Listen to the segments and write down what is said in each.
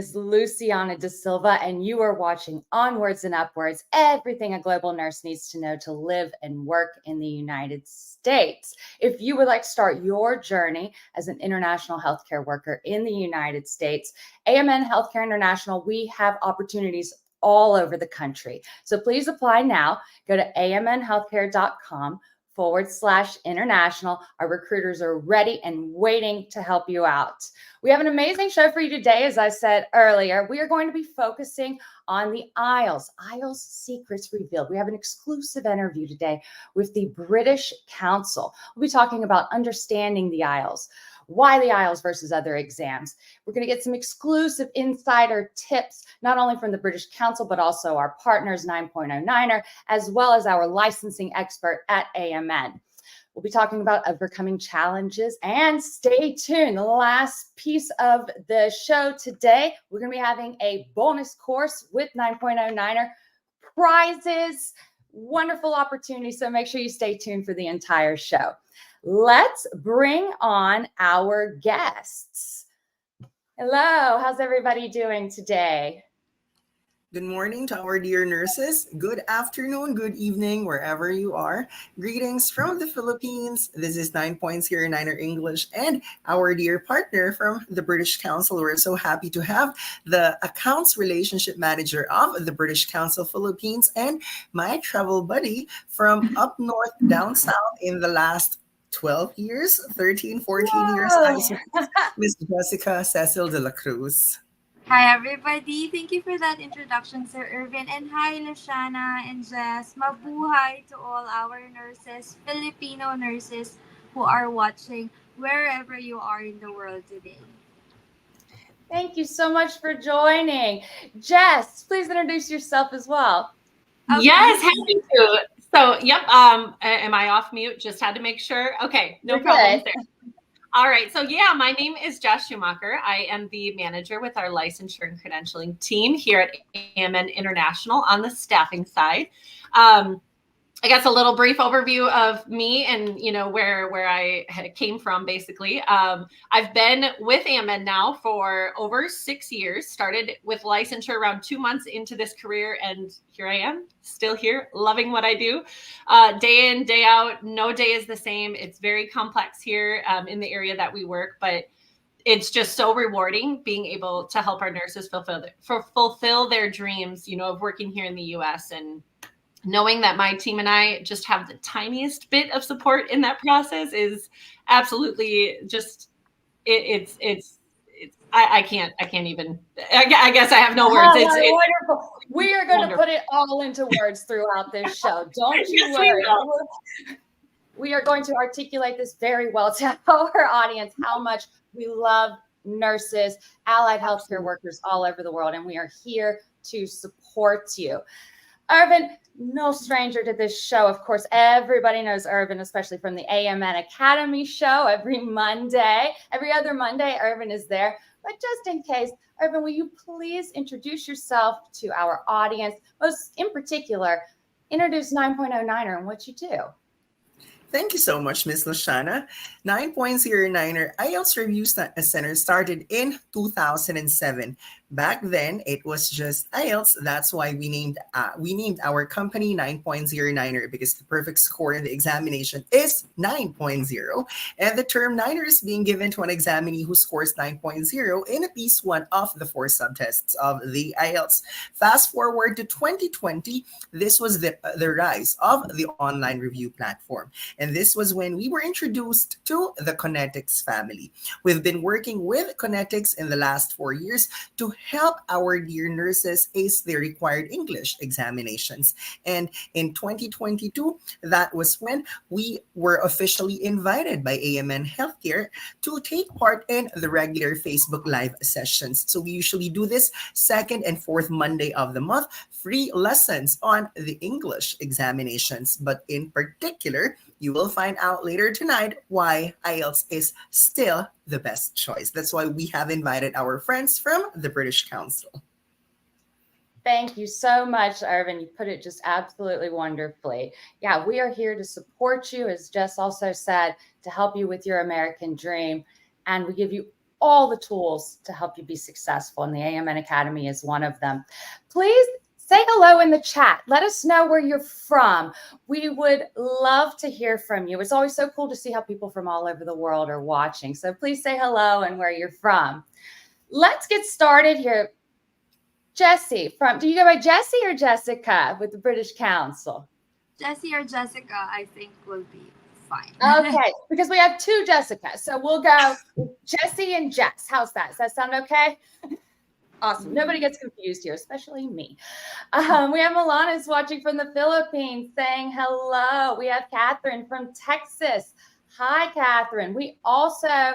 is Luciana Da Silva, and you are watching Onwards and Upwards, everything a global nurse needs to know to live and work in the United States. If you would like to start your journey as an international healthcare worker in the United States, AMN Healthcare International, we have opportunities all over the country. So please apply now. Go to amnhealthcare.com/international. Our recruiters are ready and waiting to help you out. We have an amazing show for you today. As I said earlier, we are going to be focusing on the IELTS Secrets Revealed. We have an exclusive interview today with the British Council. We'll be talking about understanding the IELTS, why the IELTS versus other exams. We're going to get some exclusive insider tips, not only from the British Council, but also our partners, 9.09er, as well as our licensing expert at AMN. We'll be talking about overcoming challenges, and stay tuned. The last piece of the show today, we're going to be having a bonus course with 9.09er, prizes, wonderful opportunity. So make sure you stay tuned for the entire show. Let's bring on our guests. Hello, how's everybody doing today? Good morning to our dear nurses. Good afternoon, good evening, wherever you are. Greetings from the Philippines. This is 9.09er English and our dear partner from the British Council. We're so happy to have the Accounts Relationship Manager of the British Council Philippines and my travel buddy from up north, down south in the last 12 years, 13, 14 years, Miss Jessica Cecil de la Cruz. Hi, everybody. Thank you for that introduction, Sir Irvin. And hi, Luciana and Jess. Mabuhay to all our nurses, Filipino nurses who are watching wherever you are in the world today. Thank you so much for joining. Jess, please introduce yourself as well. Okay. Yes, happy to. So, yep. Am I off mute? Just had to make sure. Okay, no problem there. All right. So, yeah, my name is Jess Schumacher. I am the manager with our licensure and credentialing team here at AMN International on the staffing side. I guess a little brief overview of me and, you know, where I came from, basically. I've been with AMN now for over 6 years, started with licensure around 2 months into this career, and here I am, still here, loving what I do. Day in, day out, no day is the same. It's very complex here in the area that we work, but it's just so rewarding being able to help our nurses fulfill their dreams, you know, of working here in the U.S. and knowing that my team and I just have the tiniest bit of support in that process is absolutely just, I can't even, I guess I have no words. It's wonderful. We are going to put it all into words throughout this show. Don't you worry. We are going to articulate this very well to our audience, how much we love nurses, allied healthcare workers all over the world, and we are here to support you. Irvin, no stranger to this show. Of course, everybody knows Irvin, especially from the AMN Academy show every Monday. Every other Monday, Irvin is there. But just in case, Irvin, will you please introduce yourself to our audience? Most in particular, introduce 9.09er and what you do. Thank you so much, Ms. Luciana. 9.09er IELTS Review Center started in 2007. Back then, it was just IELTS. That's why we named our company 9.09er, because the perfect score in the examination is 9.0. And the term niner is being given to an examinee who scores 9.0 in at least one of the 4 subtests of the IELTS. Fast forward to 2020, this was the rise of the online review platform. And this was when we were introduced to the Connetics family. We've been working with Connetics in the last 4 years to help our dear nurses ace their required English examinations. And in 2022, that was when we were officially invited by AMN Healthcare to take part in the regular Facebook Live sessions. So we usually do this second and fourth Monday of the month, free lessons on the English examinations. But in particular, you will find out later tonight why IELTS is still the best choice. That's why we have invited our friends from the British Council. Thank you so much, Irvin. You put it just absolutely wonderfully. Yeah, we are here to support you, as Jess also said, to help you with your American dream. And we give you all the tools to help you be successful, and the AMN Academy is one of them. Please say hello in the chat. Let us know where you're from. We would love to hear from you. It's always so cool to see how people from all over the world are watching. So please say hello and where you're from. Let's get started here. Jessie, do you go by Jessie or Jessica with the British Council? Jessie or Jessica, I think, will be fine. Okay, because we have two Jessicas. So we'll go Jessie and Jess. How's that? Does that sound okay? Awesome. Nobody gets confused here, especially me. We have Milana's watching from the Philippines saying hello. We have Catherine from Texas. Hi, Catherine. We also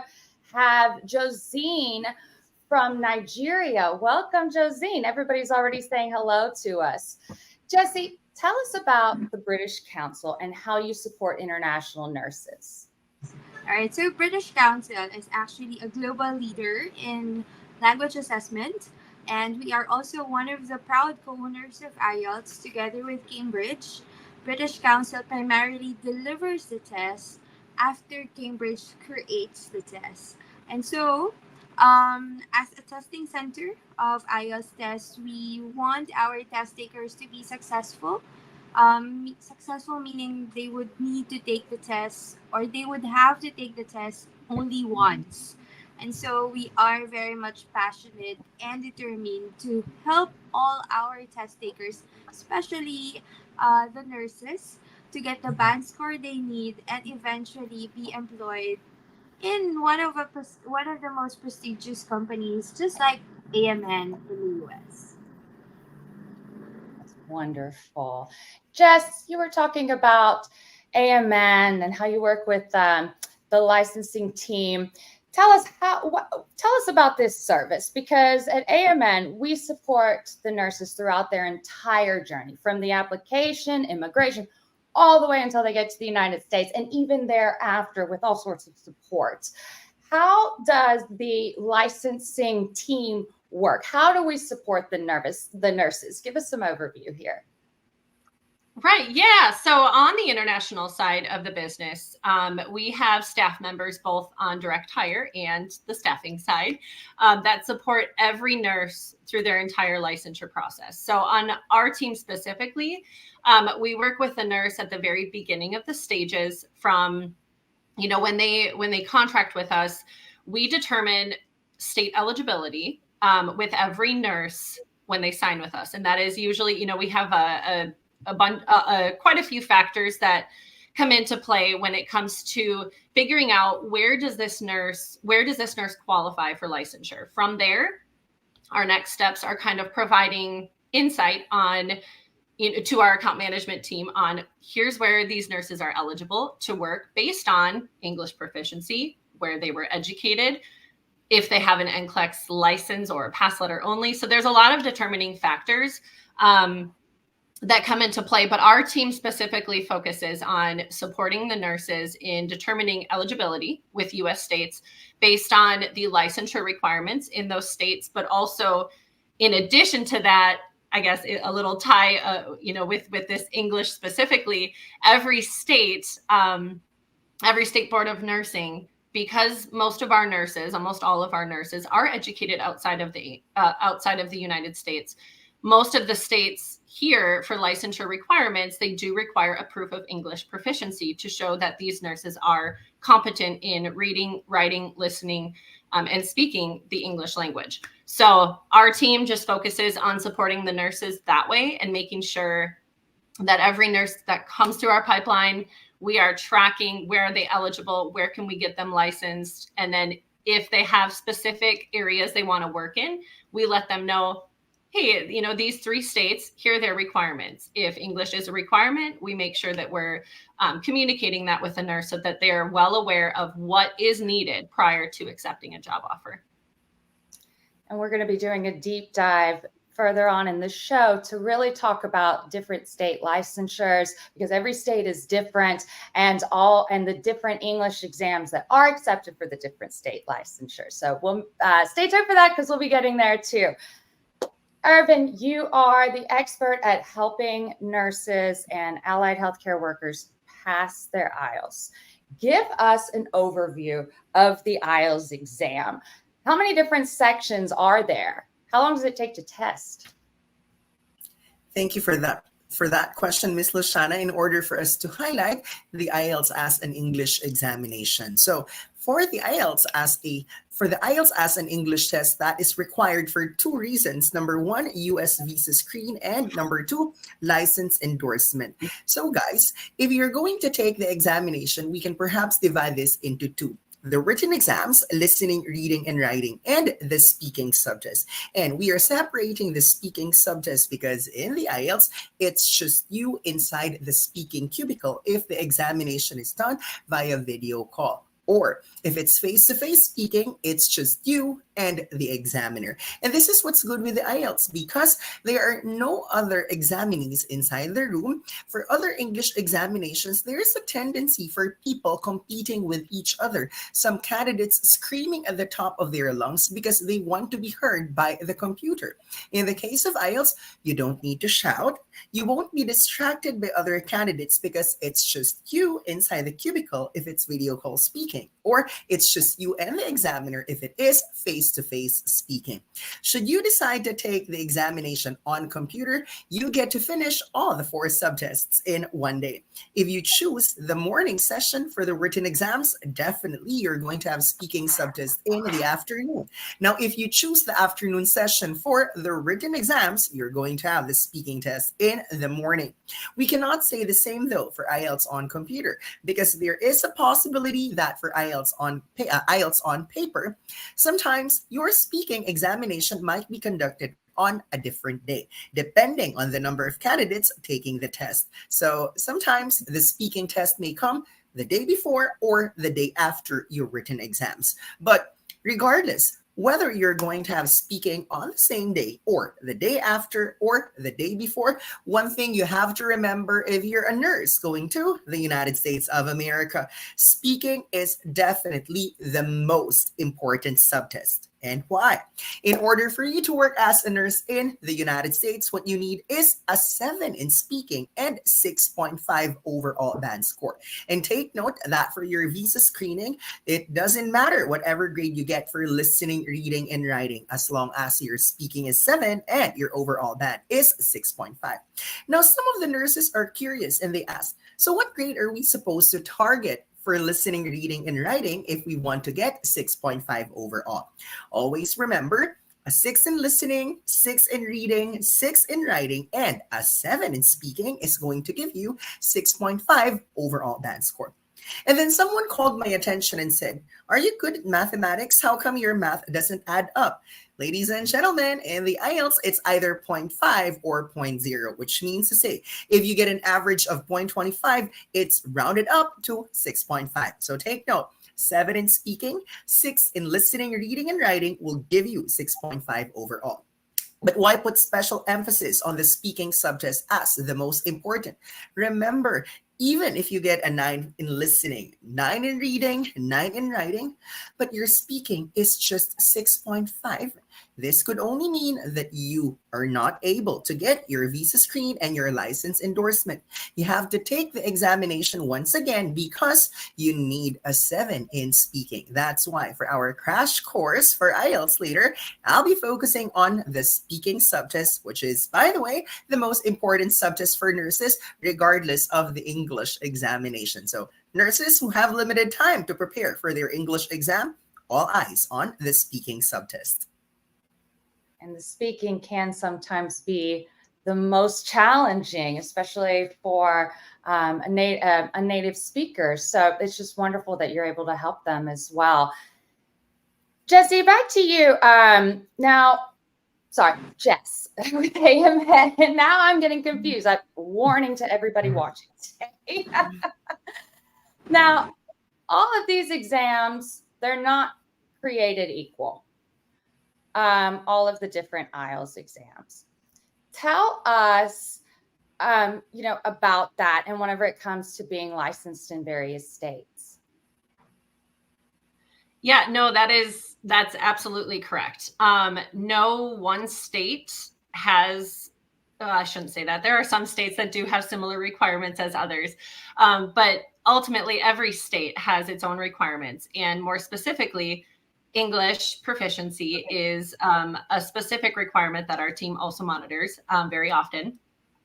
have Josine from Nigeria. Welcome, Josine. Everybody's already saying hello to us. Jessie, tell us about the British Council and how you support international nurses. All right, so British Council is actually a global leader in language assessment, and we are also one of the proud co-owners of IELTS together with Cambridge. British Council primarily delivers the test after Cambridge creates the test. And so, as a testing center of IELTS tests, we want our test takers to be successful. Successful meaning they would need to take the test, or they would have to take the test only once. And so we are very much passionate and determined to help all our test takers, especially the nurses, to get the band score they need and eventually be employed in one of the most prestigious companies, just like AMN in the US. That's wonderful. Jess, you were talking about AMN and how you work with the licensing team. Tell us about this service, because at AMN, we support the nurses throughout their entire journey, from the application, immigration, all the way until they get to the United States, and even thereafter with all sorts of support. How does the licensing team work? How do we support the nurses? Give us some overview here. Right. Yeah. So on the international side of the business, we have staff members both on direct hire and the staffing side that support every nurse through their entire licensure process. So on our team specifically, we work with the nurse at the very beginning of the stages from, when they contract with us. We determine state eligibility with every nurse when they sign with us. And that is usually, we have quite a few factors that come into play when it comes to figuring out where does this nurse qualify for licensure. From there, our next steps are kind of providing insight on to our account management team on here's where these nurses are eligible to work based on English proficiency, where they were educated, if they have an NCLEX license or a pass letter only. So there's a lot of determining factors that come into play, but our team specifically focuses on supporting the nurses in determining eligibility with US states based on the licensure requirements in those states. But also, in addition to that, I guess a little tie, with this English specifically, every state board of nursing, because most of our nurses, almost all of our nurses, are educated outside of the United States. Most of the states here, for licensure requirements, they do require a proof of English proficiency to show that these nurses are competent in reading, writing, listening, and speaking the English language. So our team just focuses on supporting the nurses that way and making sure that every nurse that comes through our pipeline, we are tracking where are they eligible, where can we get them licensed, and then if they have specific areas they want to work in, we let them know, hey, these 3 states, here are their requirements. If English is a requirement, we make sure that we're communicating that with the nurse so that they're well aware of what is needed prior to accepting a job offer. And we're going to be doing a deep dive further on in the show to really talk about different state licensures, because every state is different, and the different English exams that are accepted for the different state licensures. So we'll stay tuned for that, because we'll be getting there too. Irvin, you are the expert at helping nurses and allied healthcare workers pass their IELTS. Give us an overview of the IELTS exam. How many different sections are there? How long does it take to test? Thank you for that question, Ms. Lashana, in order for us to highlight the IELTS as an English examination. So for the IELTS as an English test, that is required for two reasons. Number one, US visa screen, and number two, license endorsement. So guys, if you're going to take the examination, we can perhaps divide this into two: the written exams, listening, reading, and writing, and the speaking subtest. And we are separating the speaking subtest because in the IELTS, it's just you inside the speaking cubicle if the examination is done via video call. Or if it's face-to-face speaking, it's just you and the examiner. And this is what's good with the IELTS, because there are no other examinees inside the room. For other English examinations, there is a tendency for people competing with each other. Some candidates screaming at the top of their lungs because they want to be heard by the computer. In the case of IELTS, you don't need to shout. You won't be distracted by other candidates because it's just you inside the cubicle if it's video call speaking, or it's just you and the examiner if it is face-to-face speaking. Should you decide to take the examination on computer, you get to finish all the 4 subtests in one day. If you choose the morning session for the written exams, definitely you're going to have speaking subtest in the afternoon. Now, if you choose the afternoon session for the written exams, you're going to have the speaking test in the morning. We cannot say the same though for IELTS on computer, because there is a possibility that for IELTS on paper, sometimes your speaking examination might be conducted on a different day, depending on the number of candidates taking the test. So sometimes the speaking test may come the day before or the day after your written exams. But regardless, whether you're going to have speaking on the same day or the day after or the day before, one thing you have to remember if you're a nurse going to the United States of America, speaking is definitely the most important subtest. And why? In order for you to work as a nurse in the United States, what you need is a 7 in speaking and 6.5 overall band score. And take note that for your visa screening, it doesn't matter whatever grade you get for listening, reading, and writing, as long as your speaking is 7 and your overall band is 6.5. Now, some of the nurses are curious and they ask, so what grade are we supposed to target for listening, reading, and writing if we want to get 6.5 overall? Always remember, a 6 in listening, 6 in reading, 6 in writing, and a 7 in speaking is going to give you 6.5 overall band score. And then someone called my attention and said, are you good at mathematics? How come your math doesn't add up? Ladies and gentlemen, in the IELTS, it's either 0.5 or 0.0, which means to say, if you get an average of 0.25, it's rounded up to 6.5. So take note, 7 in speaking, 6 in listening, reading, and writing will give you 6.5 overall. But why put special emphasis on the speaking subtest as the most important? Remember, even if you get a 9 in listening, 9 in reading, 9 in writing, but your speaking is just 6.5, this could only mean that you are not able to get your visa screen and your license endorsement. You have to take the examination once again because you need a 7 in speaking. That's why for our crash course for IELTS later, I'll be focusing on the speaking subtest, which is, by the way, the most important subtest for nurses, regardless of the English examination. So nurses who have limited time to prepare for their English exam, all eyes on the speaking subtest. And the speaking can sometimes be the most challenging, especially for a native speaker. So it's just wonderful that you're able to help them as well. Jesse, back to you. Jess with AMN. And now I'm getting confused. I'm warning to everybody watching today. Now, all of these exams, they're not created equal. All of the different IELTS exams. Tell us, about that, and whenever it comes to being licensed in various states. Yeah, no, that's absolutely correct. No one state has, I shouldn't say that. There are some states that do have similar requirements as others, but ultimately every state has its own requirements, and more specifically, English proficiency is a specific requirement that our team also monitors very often.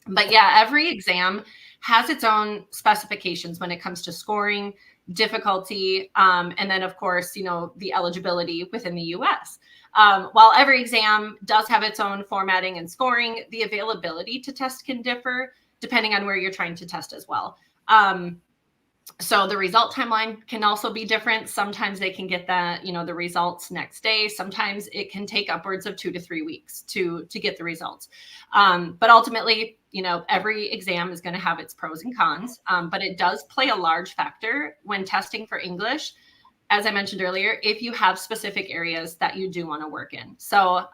But yeah, every exam has its own specifications when it comes to scoring, difficulty, and then of course, the eligibility within the US. While every exam does have its own formatting and scoring, the availability to test can differ depending on where you're trying to test as well. So the result timeline can also be different. Sometimes they can get the results next day. Sometimes it can take upwards of 2 to 3 weeks to get the results. But ultimately, every exam is going to have its pros and cons, but it does play a large factor when testing for English, as I mentioned earlier, if you have specific areas that you do want to work in. So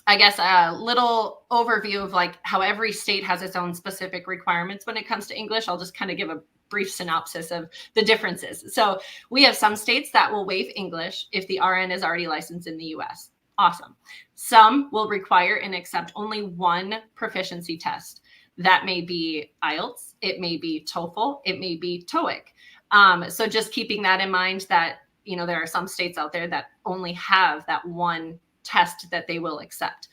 I guess a little overview of like how every state has its own specific requirements when it comes to English. I'll just kind of give a brief synopsis of the differences. So we have some states that will waive English if the RN is already licensed in the US. Awesome. Some will require and accept only one proficiency test. That may be IELTS, it may be TOEFL, it may be TOEIC. So just keeping that in mind that, there are some states out there that only have that one test that they will accept.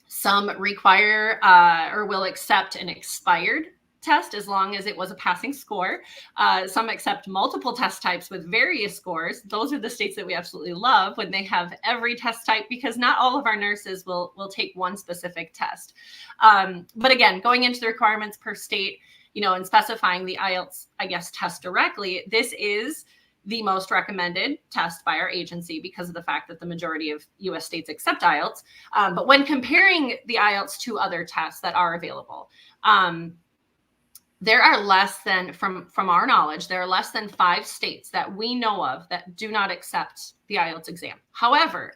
Some require or will accept an expired test as long as it was a passing score. Some accept multiple test types with various scores. Those are the states that we absolutely love when they have every test type, because not all of our nurses will take one specific test. But again, going into the requirements per state, and specifying the IELTS, test directly, this is the most recommended test by our agency because of the fact that the majority of US states accept IELTS. But when comparing the IELTS to other tests that are available, there are less than, from our knowledge, there are less than 5 states that we know of that do not accept the IELTS exam. However,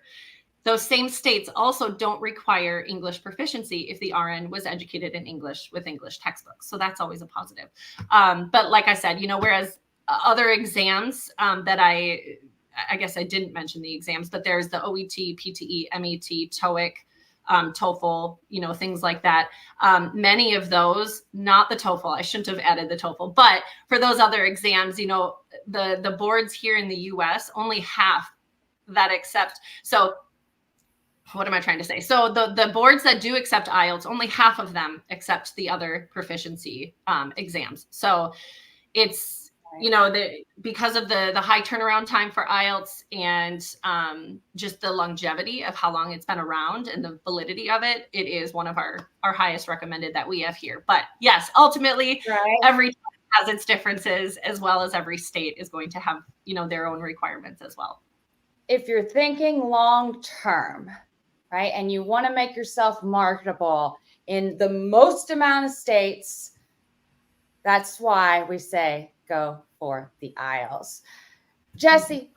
those same states also don't require English proficiency if the RN was educated in English with English textbooks. So that's always a positive. But like I said, whereas other exams that I guess I didn't mention the exams, but there's the OET, PTE, MET, TOEIC, TOEFL, things like that. Many of those, not the TOEFL, I shouldn't have added the TOEFL, but for those other exams, the boards here in the US, only half that accept. So what am I trying to say? So the boards that do accept IELTS, only half of them accept the other proficiency exams. So it's, because of the high turnaround time for IELTS and just the longevity of how long it's been around and the validity of it, it is one of our highest recommended that we have here. But yes, ultimately, every state has its differences, as well as every state is going to have, their own requirements as well. If you're thinking long term, right, and you want to make yourself marketable in the most amount of states, that's why we say go for the IELTS. Jessie,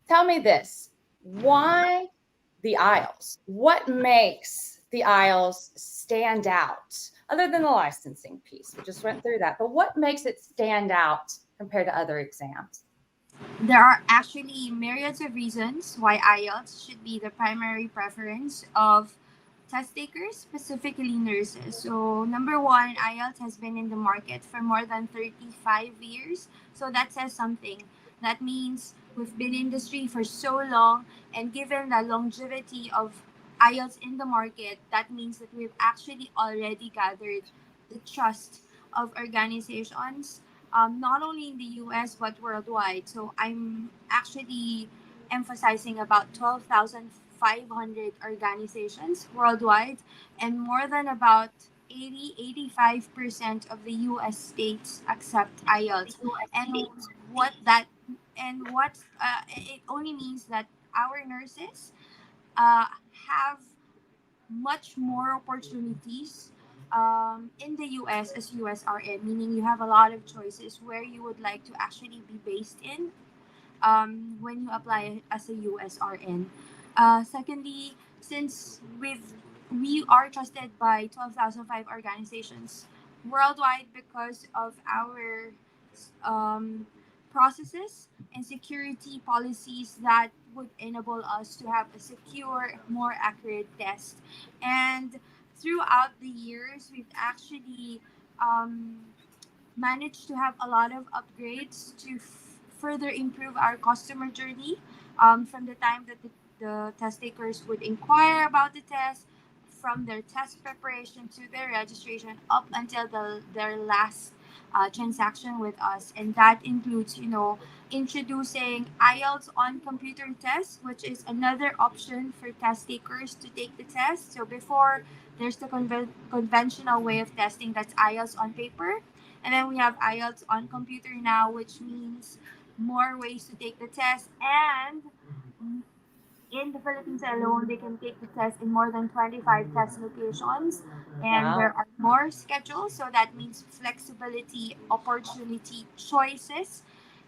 tell me this. Why the IELTS? What makes the IELTS stand out? Other than the licensing piece, we just went through that. But what makes it stand out compared to other exams? There are actually myriads of reasons why IELTS should be the primary preference of test takers, specifically nurses. So number one, IELTS has been in the market for more than 35 years. So that says something. That means we've been in the industry for so long, and given the longevity of IELTS in the market, that means that we've actually already gathered the trust of organizations, not only in the US but worldwide. So I'm actually emphasizing about 12,500 organizations worldwide, and more than about 85% of the US states accept IELTS. And it only means that our nurses have much more opportunities in the US as USRN, meaning you have a lot of choices where you would like to actually be based in when you apply as a USRN. Secondly, since we are trusted by 12,005 organizations worldwide because of our um, processes and security policies that would enable us to have a secure, more accurate test. And throughout the years, we've actually managed to have a lot of upgrades to further improve our customer journey from the time that the test takers would inquire about the test, from their test preparation to their registration up until their last transaction with us. And that includes, introducing IELTS on computer test, which is another option for test takers to take the test. So before, there's the conventional way of testing, that's IELTS on paper. And then we have IELTS on computer now, which means more ways to take the test. And in the Philippines alone, they can take the test in more than 25 test locations, and Wow. there are more schedules. So that means flexibility, opportunity, choices.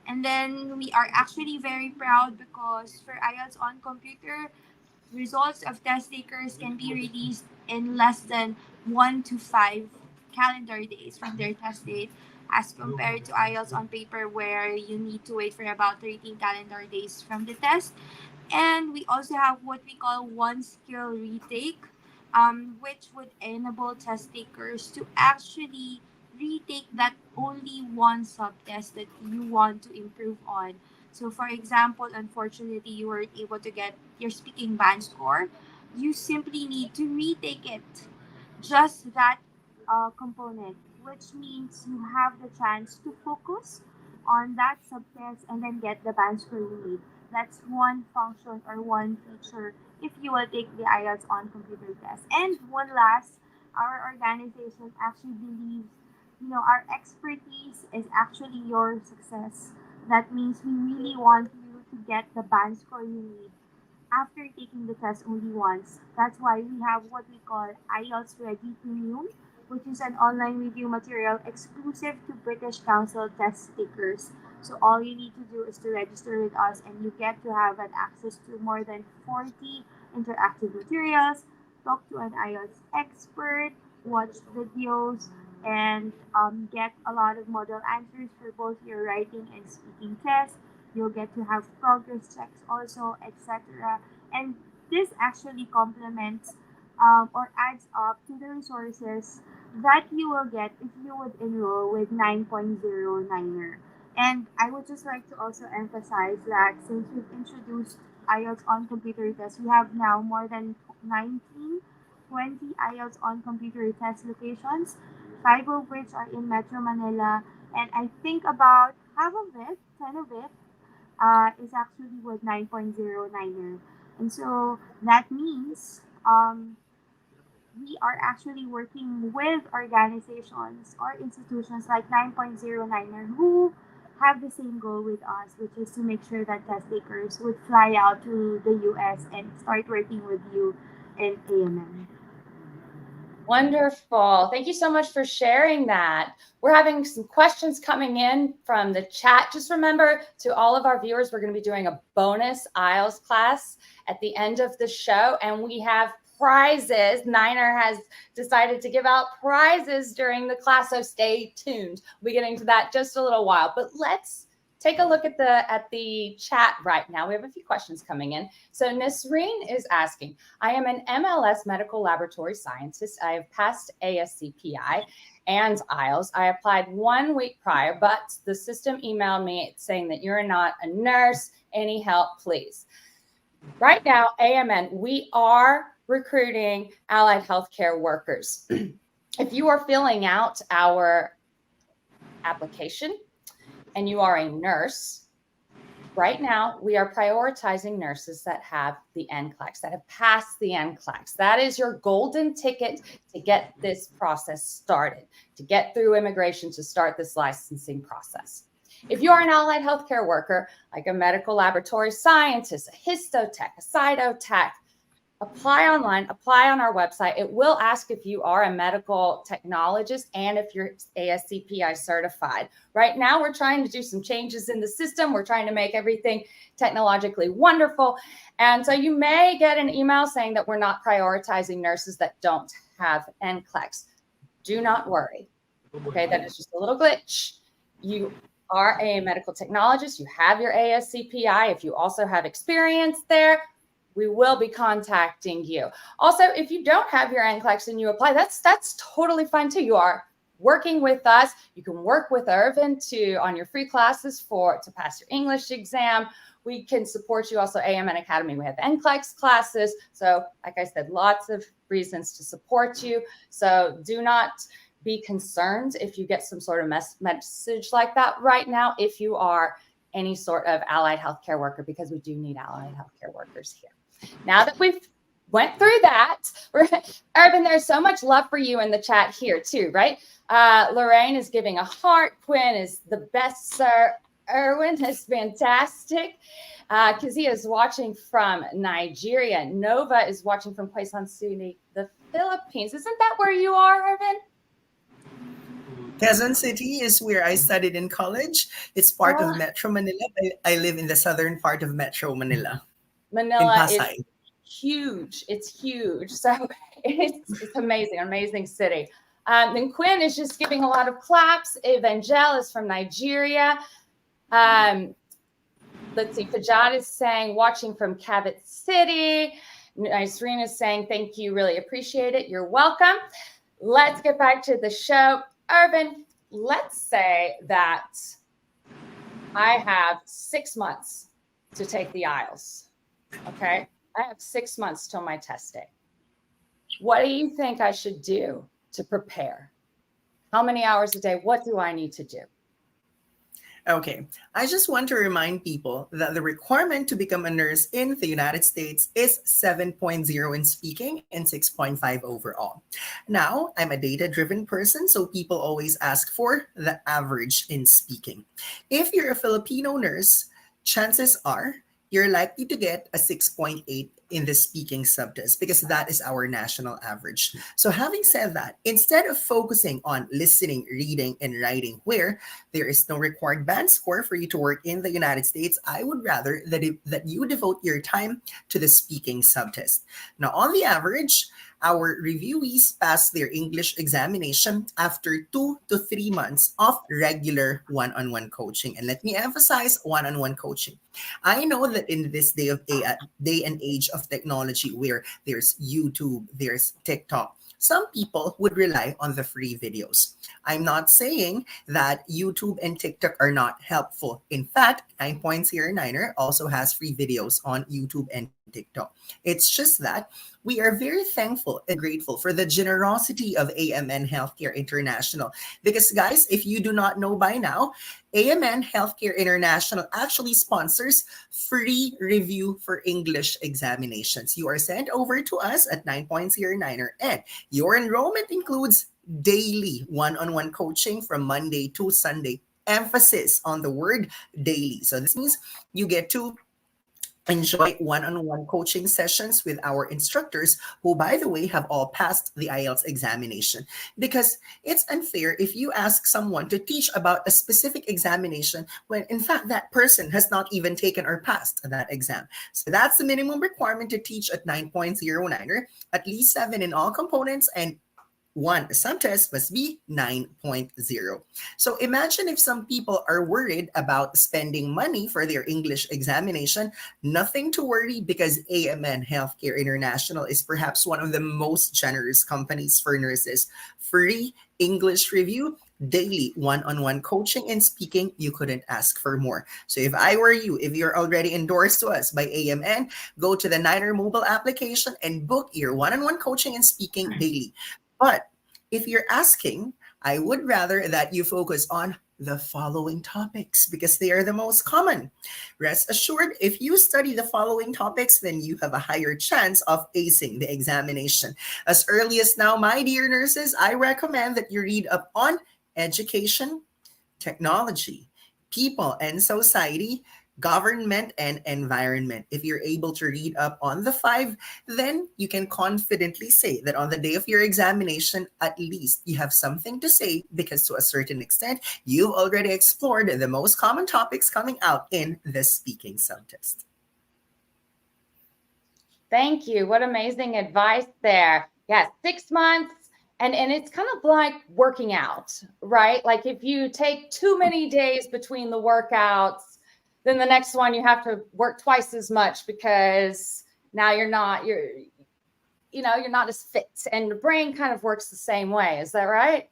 And then we are actually very proud because for IELTS on computer, results of test takers can be released in less than 1 to 5 calendar days from their test date, as compared to IELTS on paper where you need to wait for about 13 calendar days from the test. And we also have what we call one skill retake, which would enable test takers to actually retake that only one subtest that you want to improve on. So, for example, unfortunately, you weren't able to get your speaking band score. You simply need to retake it, just that component, which means you have the chance to focus on that subtest and then get the band score you need. That's one function or one feature if you will take the IELTS on computer test. And one last, our organization actually believes, our expertise is actually your success. That means we really want you to get the band score you need after taking the test only once. That's why we have what we call IELTS Ready Premium, which is an online review material exclusive to British Council test takers. So all you need to do is to register with us, and you get to have an access to more than 40 interactive materials, talk to an IELTS expert, watch videos, and get a lot of model answers for both your writing and speaking tests. You'll get to have progress checks also, etc. And this actually complements or adds up to the resources that you will get if you would enroll with 9.09er. And I would just like to also emphasize that since we've introduced IELTS on computer test, we have now more than 19, 20 IELTS on computer test locations, 5 of which are in Metro Manila. And I think about half of it, 10 of it, is actually with 9.09er. And so that means we are actually working with organizations or institutions like 9.09er who have the same goal with us, which is to make sure that test takers would fly out to the US and start working with you in AMM. Wonderful. Thank you so much for sharing that. We're having some questions coming in from the chat. Just remember, to all of our viewers, we're going to be doing a bonus IELTS class at the end of the show, and we have prizes. Niner has decided to give out prizes during the class, so stay tuned. We'll be getting to that just a little while, but let's take a look at the chat right now. We have a few questions coming in. So Nasreen is asking, I am an MLS medical laboratory scientist. I have passed ASCPI and IELTS. I applied 1 week prior, but the system emailed me saying that you're not a nurse. Any help, please? Right now, AMN, we are recruiting allied healthcare workers. If you are filling out our application and you are a nurse, right now we are prioritizing nurses that have the NCLEX, that have passed the NCLEX. That is your golden ticket to get this process started, to get through immigration, to start this licensing process. If you are an allied healthcare worker, like a medical laboratory scientist, a histotech, a cytotech, apply online, apply on our website. It will ask if you are a medical technologist and if you're ASCPI certified. Right now, we're trying to do some changes in the system. We're trying to make everything technologically wonderful. And so you may get an email saying that we're not prioritizing nurses that don't have NCLEX. Do not worry. Okay, that is just a little glitch. You are a medical technologist. You have your ASCPI. If you also have experience there, we will be contacting you. Also, if you don't have your NCLEX and you apply, that's totally fine too. You are working with us. You can work with Irvin on your free classes to pass your English exam. We can support you also AMN Academy. We have NCLEX classes. So like I said, lots of reasons to support you. So do not be concerned if you get some sort of message like that right now, if you are any sort of allied healthcare worker, because we do need allied healthcare workers here. Now that we've went through that, Irvin, there's so much love for you in the chat here too, right? Lorraine is giving a heart. Quinn is the best, sir. Erwin is fantastic. Kazia is watching from Nigeria. Nova is watching from Quezon City, the Philippines. Isn't that where you are, Irvin? Quezon City is where I studied in college. It's part of Metro Manila. I live in the southern part of Metro Manila. Manila is huge. It's huge. So it's amazing, amazing city. Then Quinn is just giving a lot of claps. Evangel is from Nigeria. Let's see. Fajad is saying, watching from Cavite City. Nisreen is saying, thank you. Really appreciate it. You're welcome. Let's get back to the show. Irvin, let's say that I have 6 months to take the IELTS. Okay. I have 6 months till my test day. What do you think I should do to prepare? How many hours a day? What do I need to do? Okay, I just want to remind people that the requirement to become a nurse in the United States is 7.0 in speaking and 6.5 overall. Now, I'm a data-driven person, so people always ask for the average in speaking. If you're a Filipino nurse, chances are you're likely to get a 6.8 in the speaking subtest because that is our national average. So having said that, instead of focusing on listening, reading, and writing, where there is no required band score for you to work in the United States, I would rather that you devote your time to the speaking subtest. Now, on the average, our reviewees pass their English examination after 2 to 3 months of regular one-on-one coaching. And let me emphasize one-on-one coaching. I know that in this day and age of technology where there's YouTube, there's TikTok, some people would rely on the free videos. I'm not saying that YouTube and TikTok are not helpful. In fact, 9.09er also has free videos on YouTube and TikTok. It's just that we are very thankful and grateful for the generosity of AMN Healthcare International. Because guys, if you do not know by now, AMN Healthcare International actually sponsors free review for English examinations. You are sent over to us at 9.09er, and your enrollment includes daily one-on-one coaching from Monday to Sunday. Emphasis on the word daily. So this means you get to enjoy one-on-one coaching sessions with our instructors who, by the way, have all passed the IELTS examination. Because it's unfair if you ask someone to teach about a specific examination when, in fact, that person has not even taken or passed that exam. So that's the minimum requirement to teach at 9.09er, at least 7 in all components, and 1 subtest must be 9.0. So imagine if some people are worried about spending money for their English examination. Nothing to worry, because AMN Healthcare International is perhaps one of the most generous companies for nurses. Free English review, daily one-on-one coaching and speaking. You couldn't ask for more. So if I were you, if you're already endorsed to us by AMN, go to the Niner mobile application and book your one-on-one coaching and speaking daily. But if you're asking, I would rather that you focus on the following topics because they are the most common. Rest assured, if you study the following topics, then you have a higher chance of acing the examination. As early as now, my dear nurses, I recommend that you read up on education, technology, people and society, government, and environment. If you're able to read up on the 5, then you can confidently say that on the day of your examination, at least you have something to say, because to a certain extent, you've already explored the most common topics coming out in the speaking subtest. Thank you. What amazing advice there. Yeah, 6 months. And it's kind of like working out, right? Like if you take too many days between the workouts, then the next one you have to work twice as much because now you're not as fit, and the brain kind of works the same way. Is that right?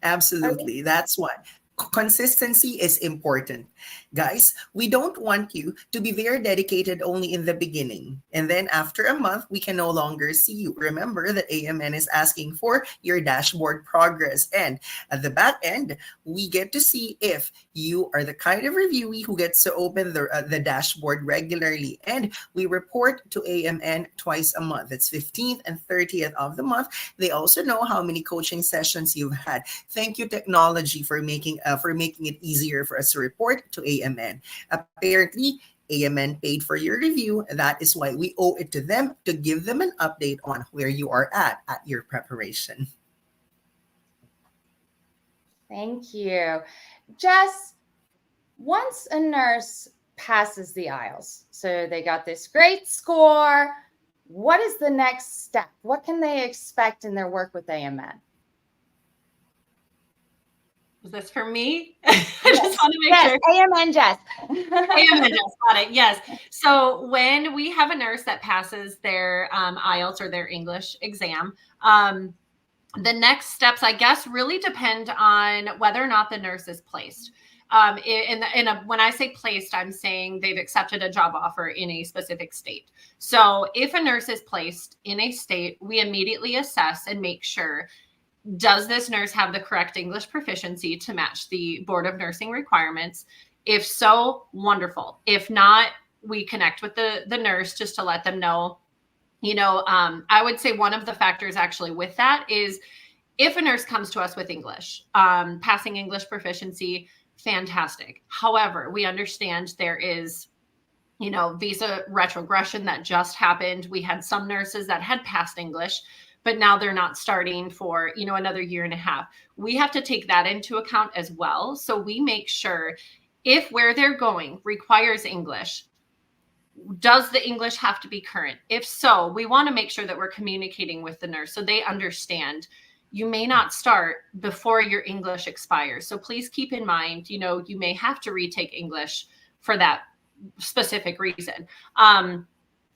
Absolutely. That's what. Consistency is important. Guys, we don't want you to be very dedicated only in the beginning. And then after a month, we can no longer see you. Remember that AMN is asking for your dashboard progress. And at the back end, we get to see if you are the kind of reviewee who gets to open the dashboard regularly. And we report to AMN twice a month. It's 15th and 30th of the month. They also know how many coaching sessions you've had. Thank you, technology, for making it easier for us to report to AMN. Apparently, AMN paid for your review. That is why we owe it to them to give them an update on where you are at your preparation. Thank you. Jess, once a nurse passes the IELTS, so they got this great score, what is the next step? What can they expect in their work with AMN? Was this for me? I just want to make sure. AMN Jess. AMN Jess, got it. Yes. So when we have a nurse that passes their IELTS or their English exam, the next steps, I guess, really depend on whether or not the nurse is placed. When I say placed, I'm saying they've accepted a job offer in a specific state. So if a nurse is placed in a state, we immediately assess and make sure, does this nurse have the correct English proficiency to match the Board of Nursing requirements? If so, wonderful. If not, we connect with the nurse just to let them know. I would say one of the factors actually with that is if a nurse comes to us with English, passing English proficiency, fantastic. However, we understand there is, visa retrogression that just happened. We had some nurses that had passed English, but now they're not starting for, another year and a half. We have to take that into account as well. So we make sure if where they're going requires English, does the English have to be current? If so, we want to make sure that we're communicating with the nurse so they understand you may not start before your English expires. So please keep in mind, you may have to retake English for that specific reason.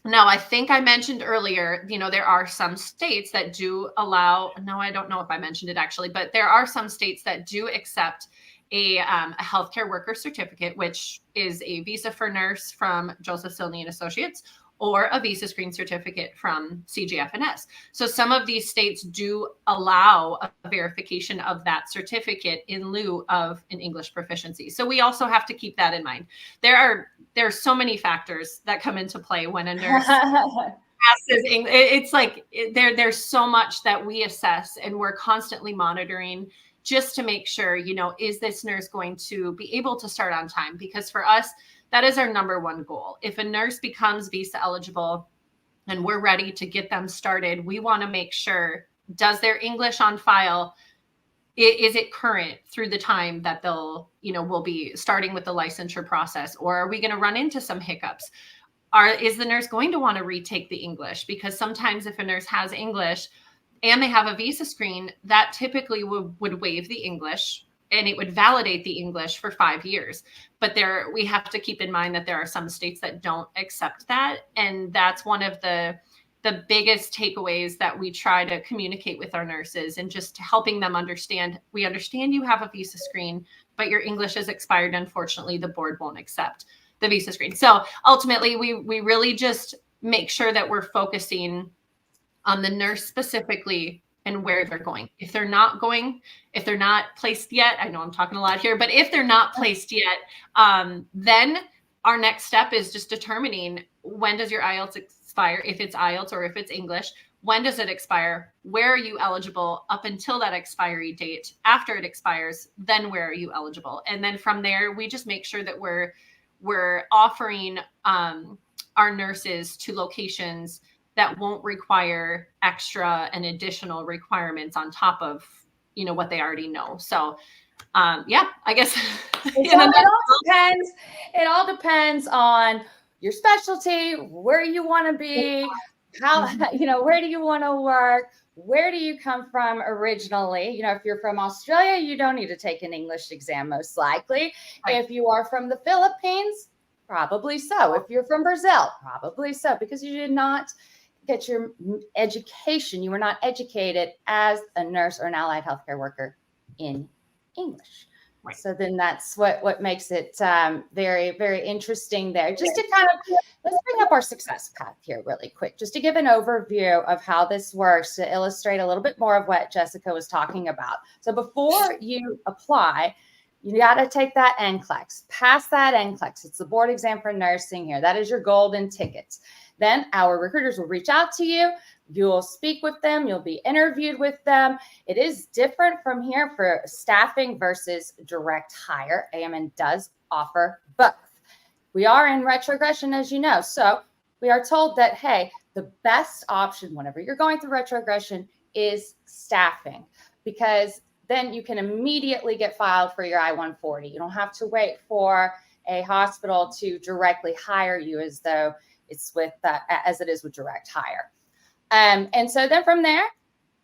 Now, I think I mentioned earlier, there are some states that do allow, no, I don't know if I mentioned it actually, but there are some states that do accept a healthcare worker certificate, which is a visa for nurse from Joseph Silney and Associates, or a visa screen certificate from CGFNS. So some of these states do allow a verification of that certificate in lieu of an English proficiency. So we also have to keep that in mind. There are so many factors that come into play when a nurse passes English. It's like there's so much that we assess and we're constantly monitoring just to make sure, is this nurse going to be able to start on time? Because for us, that is our number one goal. If a nurse becomes visa eligible and we're ready to get them started, we want to make sure, does their English on file, is it current through the time that they'll, will be starting with the licensure process? Or are we going to run into some hiccups? Is the nurse going to want to retake the English? Because sometimes if a nurse has English and they have a visa screen, that typically would waive the English and it would validate the English for 5 years. But we have to keep in mind that there are some states that don't accept that. And that's one of the biggest takeaways that we try to communicate with our nurses, and just helping them understand, we understand you have a visa screen, but your English is expired. Unfortunately, the board won't accept the visa screen. So ultimately, we really just make sure that we're focusing on the nurse specifically and where they're going. If they're not placed yet, I know I'm talking a lot here, but if they're not placed yet, then our next step is just determining, when does your IELTS expire? If it's IELTS or if it's English, when does it expire? Where are you eligible up until that expiry date? After it expires, then where are you eligible? And then from there, we just make sure that we're offering our nurses to locations that won't require extra and additional requirements on top of, what they already know. So, I guess it all depends on your specialty, where you want to be, how, where do you want to work? Where do you come from originally? If you're from Australia, you don't need to take an English exam, most likely. Right. If you are from the Philippines, probably so. If you're from Brazil, probably so, because you did not get your education. You were not educated as a nurse or an allied healthcare worker in English. Right. So then that's what makes it very, very interesting there. Just to kind of, let's bring up our success path here really quick, just to give an overview of how this works, to illustrate a little bit more of what Jessica was talking about. So before you apply, you got to take that NCLEX, pass that NCLEX. It's the board exam for nursing here. That is your golden ticket. Then our recruiters will reach out to you. You'll speak with them. You'll be interviewed with them. It is different from here for staffing versus direct hire. AMN does offer both. We are in retrogression, as you know. So we are told that, hey, the best option whenever you're going through retrogression is staffing, because then you can immediately get filed for your I-140. You don't have to wait for a hospital to directly hire you as though it's with as it is with direct hire. And so then from there,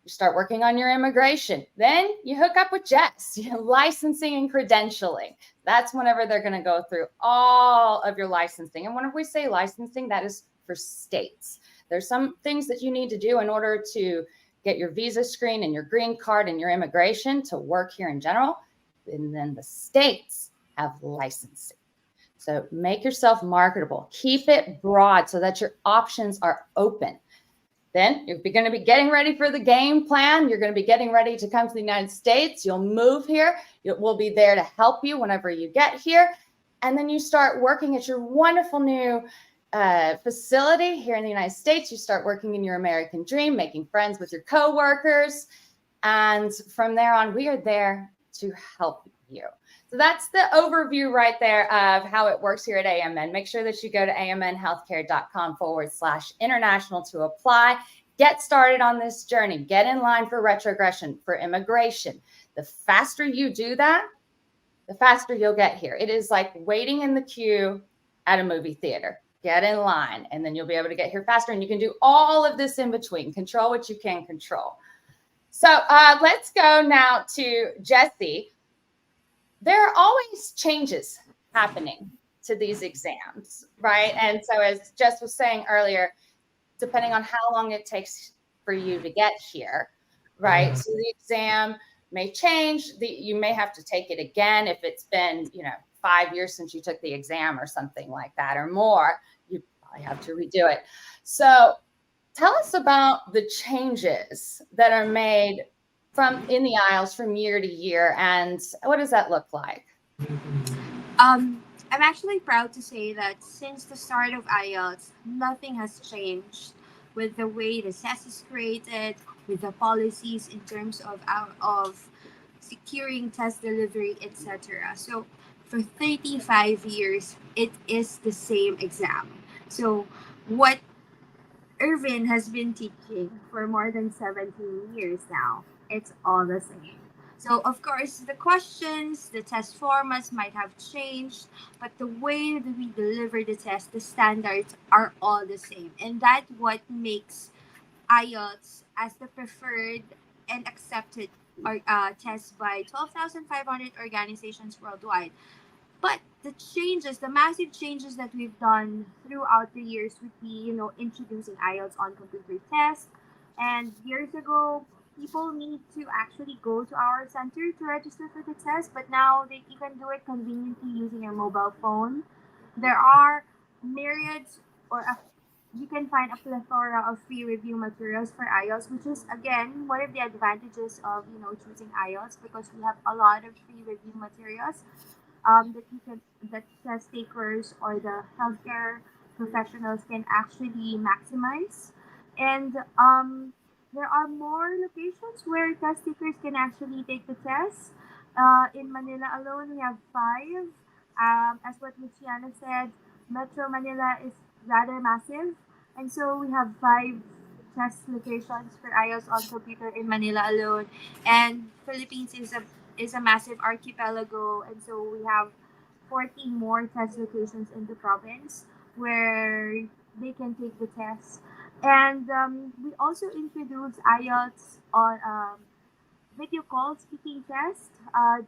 you start working on your immigration. Then you hook up with Jess, licensing and credentialing. That's whenever they're going to go through all of your licensing. And whenever we say licensing, that is for states. There's some things that you need to do in order to get your visa screen and your green card and your immigration to work here in general. And then the states have licensing. So make yourself marketable. Keep it broad so that your options are open. Then you're going to be getting ready for the game plan. You're going to be getting ready to come to the United States. You'll move here. We'll be there to help you whenever you get here. And then you start working at your wonderful new facility here in the United States. You start working in your American dream, making friends with your coworkers. And from there on, we are there to help you. So that's the overview right there of how it works here at AMN. Make sure that you go to amnhealthcare.com/international to apply. Get started on this journey. Get in line for retrogression, for immigration. The faster you do that, the faster you'll get here. It is like waiting in the queue at a movie theater. Get in line, and then you'll be able to get here faster. And you can do all of this in between. Control what you can control. So let's go now to Jessie. There are always changes happening to these exams, right? And so as Jess was saying earlier, depending on how long it takes for you to get here, right? So the exam may change. You may have to take it again if it's been, 5 years since you took the exam or something like that or more. You probably have to redo it. So tell us about the changes that are made in the IELTS from year to year, and what does that look like? I'm actually proud to say that since the start of IELTS, nothing has changed with the way the test is created, with the policies in terms of securing test delivery, etc. So for 35 years, it is the same exam. So what Irvin has been teaching for more than 17 years now, it's all the same. So, of course, the questions, the test formats might have changed, but the way that we deliver the test, the standards are all the same. And that's what makes IELTS as the preferred and accepted test by 12,500 organizations worldwide. But the massive changes that we've done throughout the years would be, introducing IELTS on computer tests. And years ago, people need to actually go to our center to register for the test, but now you can do it conveniently using your mobile phone. There are myriads, you can find a plethora of free review materials for IELTS, which is again one of the advantages of choosing IELTS, because we have a lot of free review materials that test takers or the healthcare professionals can actually maximize. And there are more locations where test takers can actually take the test. In Manila alone, we have 5. As what Luciana said, Metro Manila is rather massive, and so we have 5 test locations for IELTS on computer in Manila alone. And Philippines is a massive archipelago, and so we have 40 more test locations in the province where they can take the test. And we also introduced IELTS on video call speaking test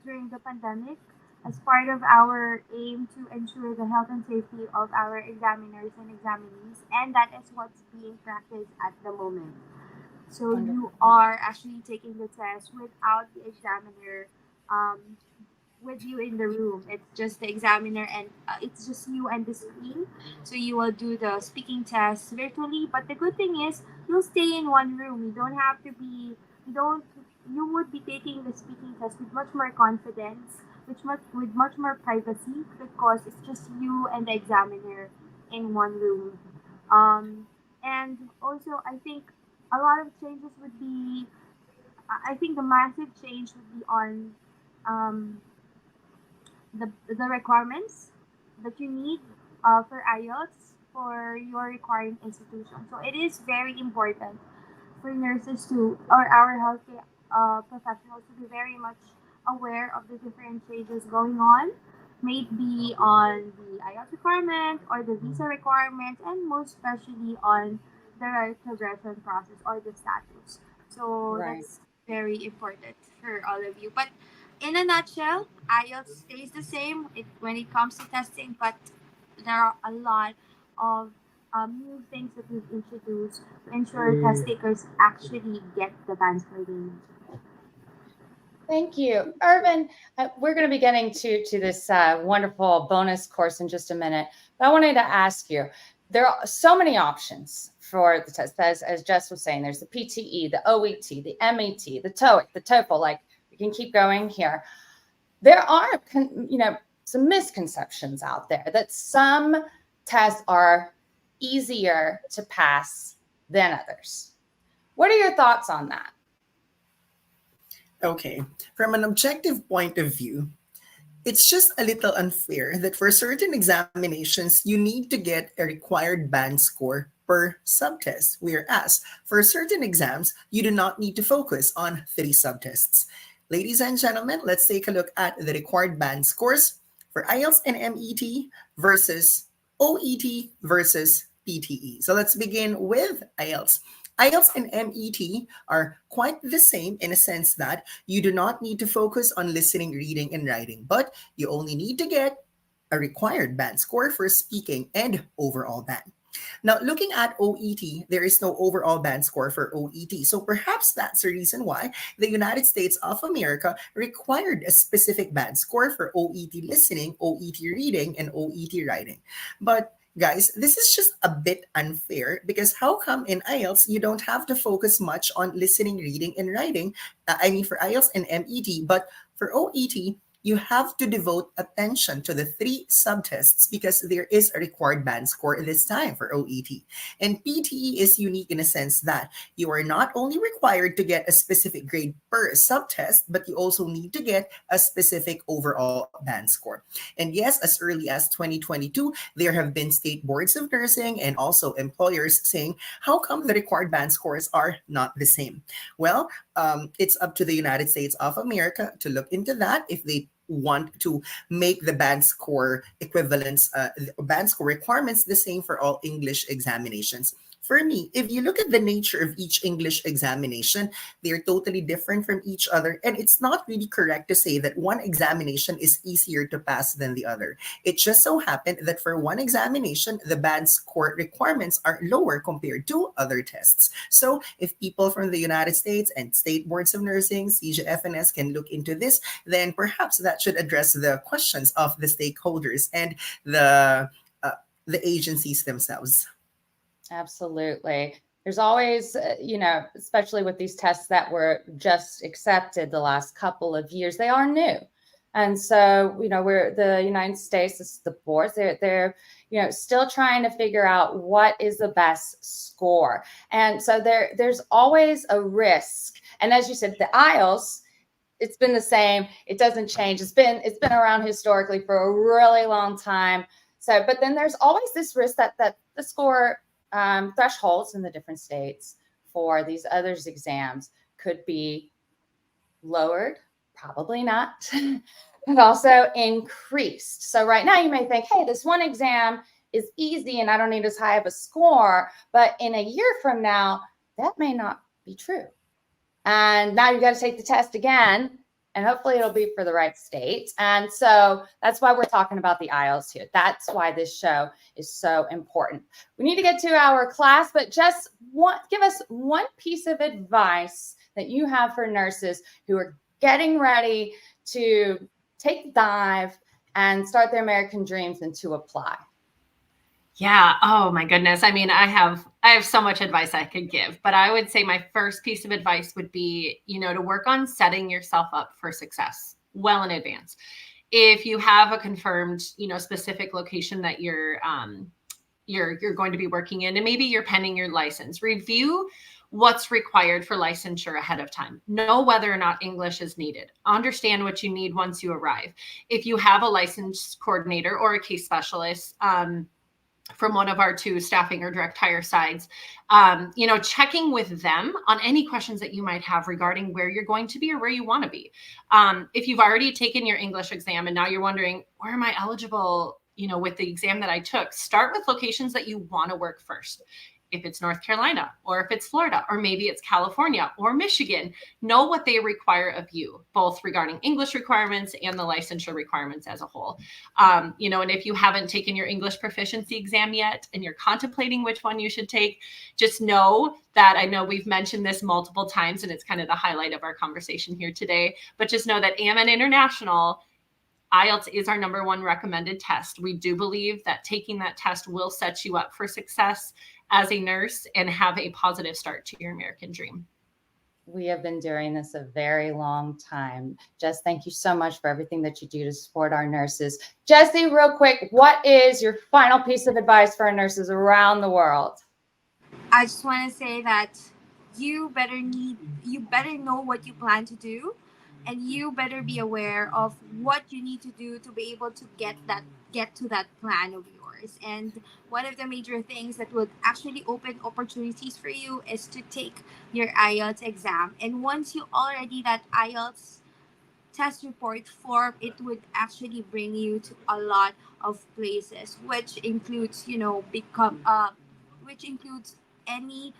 during the pandemic as part of our aim to ensure the health and safety of our examiners and examinees, and that is what's being practiced at the moment. So you are actually taking the test without the examiner um, with you in the room. It's just the examiner and it's just you and the screen. So you will do the speaking test virtually. But the good thing is you'll stay in one room. You don't have to be. You don't. You would be taking the speaking test with much more confidence, with much more privacy because it's just you and the examiner in one room. And also, I think a lot of changes would be. I think the massive change would be on um, the requirements that you need for IELTS for your requiring institution. So it is very important for nurses to or our healthcare professionals to be very much aware of the different changes going on, maybe on the IELTS requirement or the visa requirement, and most especially on the progression process or the status. So Right. that's very important for all of you. But in a nutshell, IELTS stays the same when it comes to testing, but there are a lot of new things that we've introduced to ensure test takers actually get the answer they need. Thank you. Irvin, we're going to be getting to this wonderful bonus course in just a minute, but I wanted to ask you, there are so many options for the test. As Jess was saying, there's the PTE, the OET, the MET, the TOEIC, the TOEFL, like we can keep going here. There are, some misconceptions out there that some tests are easier to pass than others. What are your thoughts on that? Okay, from an objective point of view, it's just a little unfair that for certain examinations, you need to get a required band score per subtest, whereas for certain exams, you do not need to focus on three subtests. Ladies and gentlemen, let's take a look at the required band scores for IELTS and MET versus OET versus PTE. So let's begin with IELTS. IELTS and MET are quite the same in a sense that you do not need to focus on listening, reading, and writing, but you only need to get a required band score for speaking and overall band. Now, looking at OET, there is no overall band score for OET. So perhaps that's the reason why the United States of America required a specific band score for OET listening, OET reading, and OET writing. But guys, this is just a bit unfair because how come in IELTS you don't have to focus much on listening, reading, and writing? For IELTS and MET, but for OET, you have to devote attention to the three subtests because there is a required band score this time for OET. And PTE is unique in a sense that you are not only required to get a specific grade per subtest, but you also need to get a specific overall band score. And yes, as early as 2022, there have been state boards of nursing and also employers saying, how come the required band scores are not the same? Well, it's up to the United States of America to look into that if they want to make the band score equivalents, band score requirements the same for all English examinations. For me, if you look at the nature of each English examination, they're totally different from each other. And it's not really correct to say that one examination is easier to pass than the other. It just so happened that for one examination, the band score requirements are lower compared to other tests. So if people from the United States and state boards of nursing, CGFNS can look into this, then perhaps that should address the questions of the stakeholders and the agencies themselves. Absolutely. There's always, especially with these tests that were just accepted the last couple of years, they are new. And so, we're the United States, this is the boards, they're still trying to figure out what is the best score. And so there's always a risk. And as you said, the IELTS, it's been the same. It doesn't change. It's been around historically for a really long time. So, but then there's always this risk that the score thresholds in the different states for these others exams could be lowered, probably not, but also increased. So right now you may think, hey, this one exam is easy and I don't need as high of a score, but in a year from now, that may not be true. And now you got to take the test again and hopefully it'll be for the right state. And so that's why we're talking about the IELTS here. That's why this show is so important. We need to get to our class, but just give us one piece of advice that you have for nurses who are getting ready to take the dive and start their American dreams and to apply. Yeah. Oh my goodness. I mean, I have so much advice I could give, but I would say my first piece of advice would be, to work on setting yourself up for success well in advance. If you have a confirmed, specific location that you're going to be working in, and maybe you're pending your license, review what's required for licensure ahead of time. Know whether or not English is needed. Understand what you need once you arrive. If you have a licensed coordinator or a case specialist, from one of our 2 staffing or direct hire sides, checking with them on any questions that you might have regarding where you're going to be or where you want to be. If you've already taken your English exam and now you're wondering, where am I eligible, with the exam that I took, start with locations that you want to work first. If it's North Carolina, or if it's Florida, or maybe it's California or Michigan, know what they require of you, both regarding English requirements and the licensure requirements as a whole. And if you haven't taken your English proficiency exam yet and you're contemplating which one you should take, just know that, I know we've mentioned this multiple times and it's kind of the highlight of our conversation here today, but just know that AMN International, IELTS is our number 1 recommended test. We do believe that taking that test will set you up for success as a nurse and have a positive start to your American dream. We have been doing this a very long time. Jess, thank you so much for everything that you do to support our nurses. Jessie, real quick, what is your final piece of advice for our nurses around the world? I just want to say that you better know what you plan to do, and you better be aware of what you need to do to be able to get to that plan of yours. And one of the major things that would actually open opportunities for you is to take your IELTS exam. And once you already that IELTS test report form, it would actually bring you to a lot of places, which includes, which includes any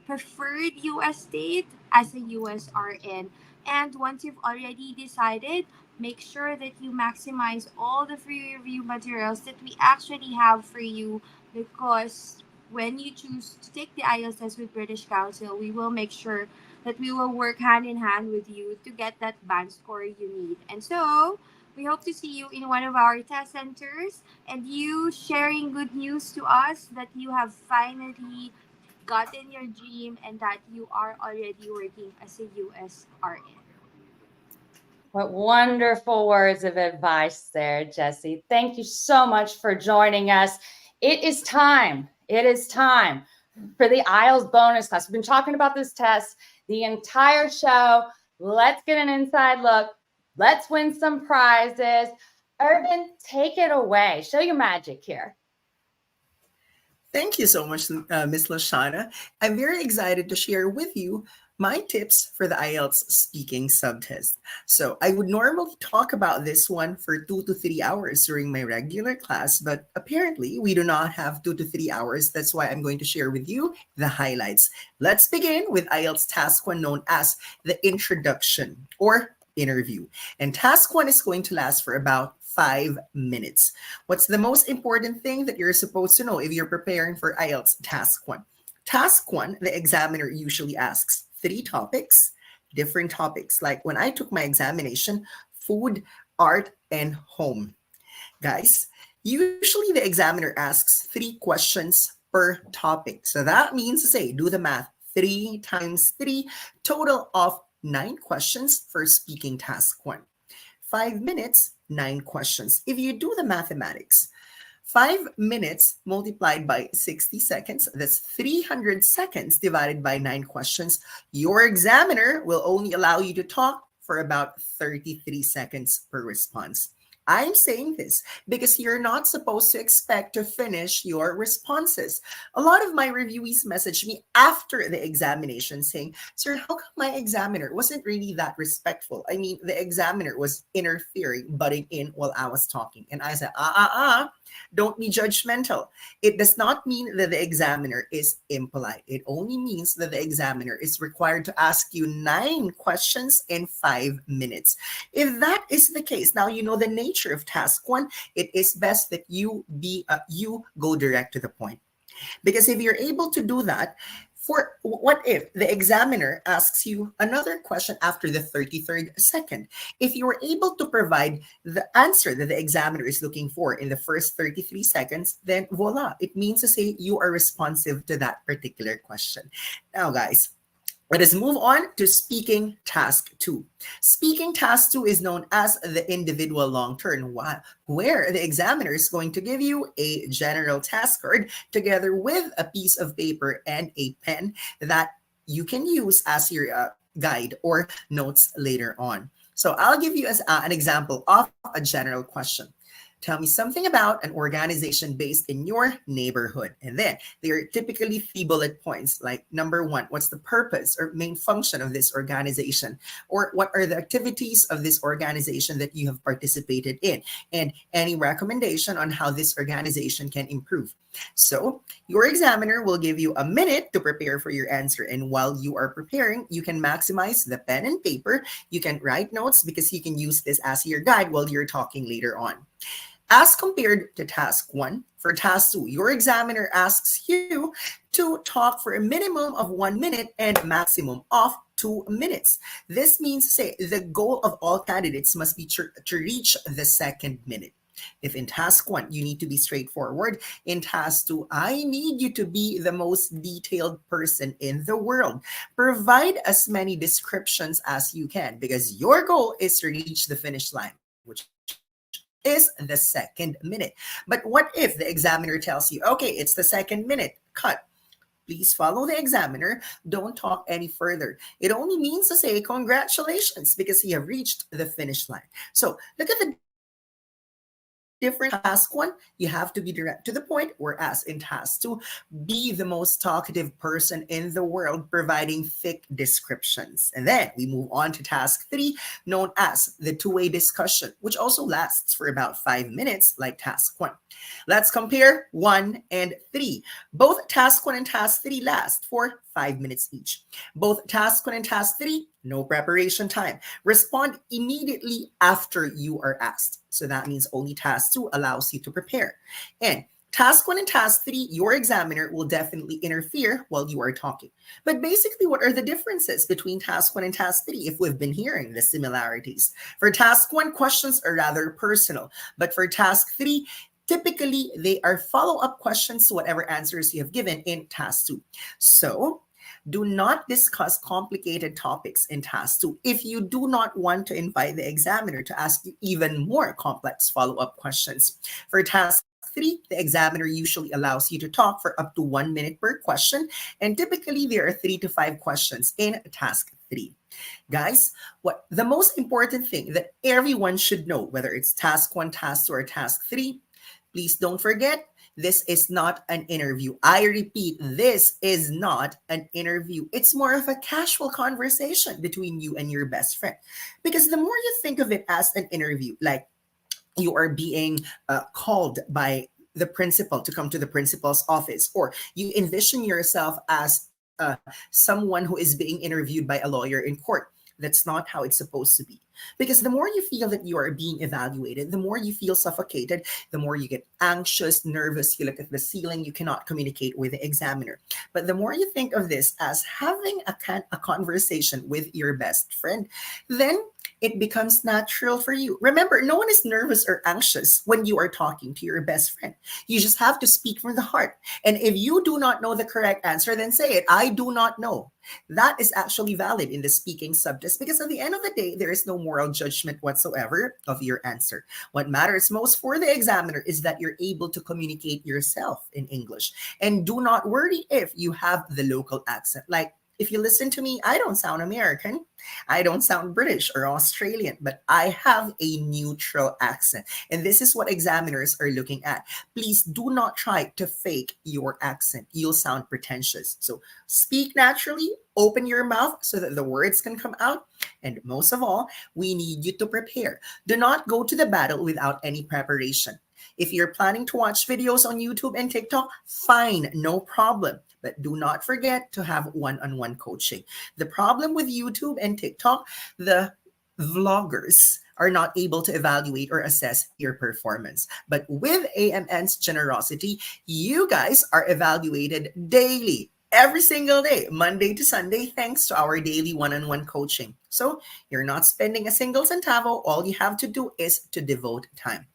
preferred US state as a US RN. And once you've already decided, make sure that you maximize all the free review materials that we actually have for you, because when you choose to take the IELTS test with British Council, we will make sure that we will work hand in hand with you to get that band score you need. And so we hope to see you in one of our test centers, and you sharing good news to us that you have finally gotten your dream and that you are already working as a US RN. What wonderful words of advice there, Jessie. Thank you so much for joining us. It is time. It is time for the IELTS bonus class. We've been talking about this test the entire show. Let's get an inside look. Let's win some prizes. Irvin, take it away. Show your magic here. Thank you so much, Ms. Lashana. I'm very excited to share with you my tips for the IELTS speaking subtest. So I would normally talk about this one for 2 to 3 hours during my regular class, but apparently we do not have 2 to 3 hours. That's why I'm going to share with you the highlights. Let's begin with IELTS Task 1, known as the introduction or interview. And Task 1 is going to last for about 5 minutes. What's the most important thing that you're supposed to know if you're preparing for IELTS Task 1? Task 1, the examiner usually asks 3 topics, different topics. Like when I took my examination, food, art, and home. Guys, usually the examiner asks 3 questions per topic. So that means to say, do the math, 3 times 3, total of 9 questions for speaking Task 1. 5 minutes, 9 questions. If you do the mathematics, 5 minutes multiplied by 60 seconds, that's 300 seconds divided by 9 questions. Your examiner will only allow you to talk for about 33 seconds per response. I'm saying this because you're not supposed to expect to finish your responses. A lot of my reviewees messaged me after the examination saying, "Sir, how come my examiner wasn't really that respectful? I mean, the examiner was interfering, butting in while I was talking." And I said, Don't be judgmental. It does not mean that the examiner is impolite. It only means that the examiner is required to ask you 9 questions in 5 minutes. If that is the case, now you know the nature of task one. It is best that you go direct to the point. Because if you're able to do that, for what if the examiner asks you another question after the 33rd second? If you were able to provide the answer that the examiner is looking for in the first 33 seconds, then voila, it means to say you are responsive to that particular question. Now, guys, let us move on to speaking task two. Speaking task two is known as the individual long term, where the examiner is going to give you a general task card together with a piece of paper and a pen that you can use as your guide or notes later on. So I'll give you an example of a general question. Tell me something about an organization based in your neighborhood. And then there are typically 3 bullet points, like number 1, what's the purpose or main function of this organization? Or what are the activities of this organization that you have participated in? And any recommendation on how this organization can improve. So your examiner will give you a minute to prepare for your answer. And while you are preparing, you can maximize the pen and paper. You can write notes because you can use this as your guide while you're talking later on. As compared to task 1, for task 2, your examiner asks you to talk for a minimum of 1 minute and maximum of 2 minutes. This means to say the goal of all candidates must be to reach the second minute. If in task 1, you need to be straightforward, in task 2, I need you to be the most detailed person in the world. Provide as many descriptions as you can because your goal is to reach the finish line, which is the second minute. But what if the examiner tells you, okay, it's the second minute, cut. Please follow the examiner. Don't talk any further. It only means to say congratulations because you have reached the finish line. So look at the different. Task 1, you have to be direct to the point, whereas in task 2, be the most talkative person in the world, providing thick descriptions. And then we move on to task 3, known as the two-way discussion, which also lasts for about 5 minutes, like task 1. Let's compare 1 and 3. Both task 1 and task 3 last for 5 minutes each. Both task 1 and task 3, no preparation time. Respond immediately after you are asked. So that means only task 2 allows you to prepare. And task 1 and task 3, your examiner will definitely interfere while you are talking. But basically, what are the differences between task 1 and task 3 if we've been hearing the similarities? For task 1, questions are rather personal. But for task 3, typically, they are follow-up questions to whatever answers you have given in task 2. So do not discuss complicated topics in task 2 if you do not want to invite the examiner to ask you even more complex follow-up questions. For task 3, the examiner usually allows you to talk for up to 1 minute per question, and typically there are 3 to 5 questions in task 3. Guys, what the most important thing that everyone should know, whether it's task 1, task 2, or task 3, please don't forget, this is not an interview. I repeat, this is not an interview. It's more of a casual conversation between you and your best friend. Because the more you think of it as an interview, like you are being called by the principal to come to the principal's office, or you envision yourself as someone who is being interviewed by a lawyer in court. That's not how it's supposed to be. Because the more you feel that you are being evaluated, the more you feel suffocated, the more you get anxious, nervous, you look at the ceiling, you cannot communicate with the examiner. But the more you think of this as having a conversation with your best friend, then it becomes natural for you. Remember, no one is nervous or anxious when you are talking to your best friend. You just have to speak from the heart. And if you do not know the correct answer, then say it. I do not know. That is actually valid in the speaking subject because at the end of the day, there is no moral judgment whatsoever of your answer. What matters most for the examiner is that you're able to communicate yourself in English. And do not worry if you have the local accent. Like, if you listen to me, I don't sound American. I don't sound British or Australian, but I have a neutral accent. And this is what examiners are looking at. Please do not try to fake your accent. You'll sound pretentious. So speak naturally, open your mouth so that the words can come out. And most of all, we need you to prepare. Do not go to the battle without any preparation. If you're planning to watch videos on YouTube and TikTok, fine, no problem. But do not forget to have one-on-one coaching. The problem with YouTube and TikTok, the vloggers are not able to evaluate or assess your performance. But with AMN's generosity, you guys are evaluated daily, every single day, Monday to Sunday, thanks to our daily one-on-one coaching. So you're not spending a single centavo. All you have to do is to devote time.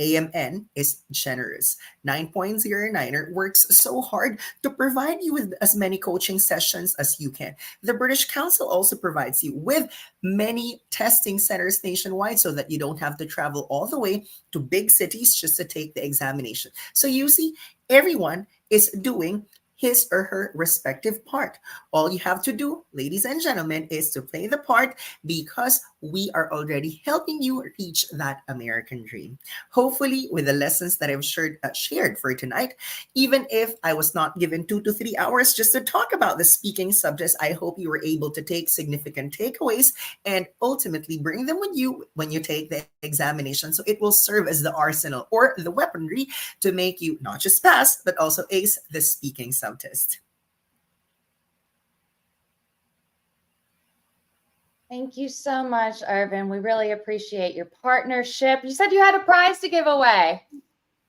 AMN is generous. 9.09er works so hard to provide you with as many coaching sessions as you can. The British Council also provides you with many testing centers nationwide so that you don't have to travel all the way to big cities just to take the examination. So you see, everyone is doing his or her respective part. All you have to do, ladies and gentlemen, is to play the part because we are already helping you reach that American dream. Hopefully, with the lessons that I've shared for tonight, even if I was not given 2 to 3 hours just to talk about the speaking subjects, I hope you were able to take significant takeaways and ultimately bring them with you when you take the examination. So it will serve as the arsenal or the weaponry to make you not just pass, but also ace the speaking subtest. Thank you so much, Irvin. We really appreciate your partnership. You said you had a prize to give away.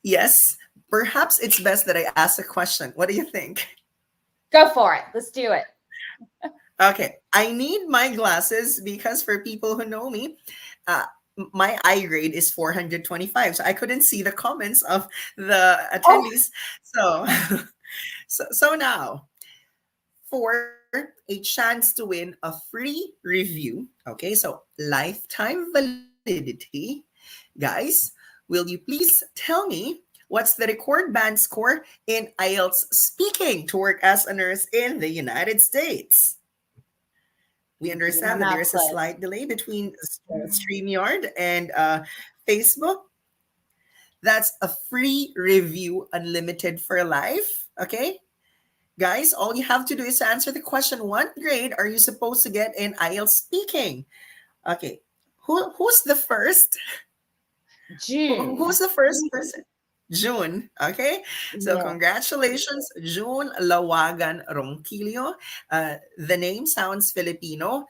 Yes, perhaps it's best that I ask a question. What do you think? Go for it. Let's do it. Okay, I need my glasses because for people who know me, my eye grade is 425. So I couldn't see the comments of the attendees. So now, for a chance to win a free review, okay, so lifetime validity, guys, will you please tell me what's the record band score in IELTS speaking to work as a nurse in the United States? We understand that there's a slight delay between StreamYard and Facebook. That's a free review, unlimited for life, okay? Guys, all you have to do is answer the question, what grade are you supposed to get in IELTS speaking? Okay, who's the first? June. Who's the first person? June, okay? So congratulations, June Lawagan Ronquillo. The name sounds Filipino.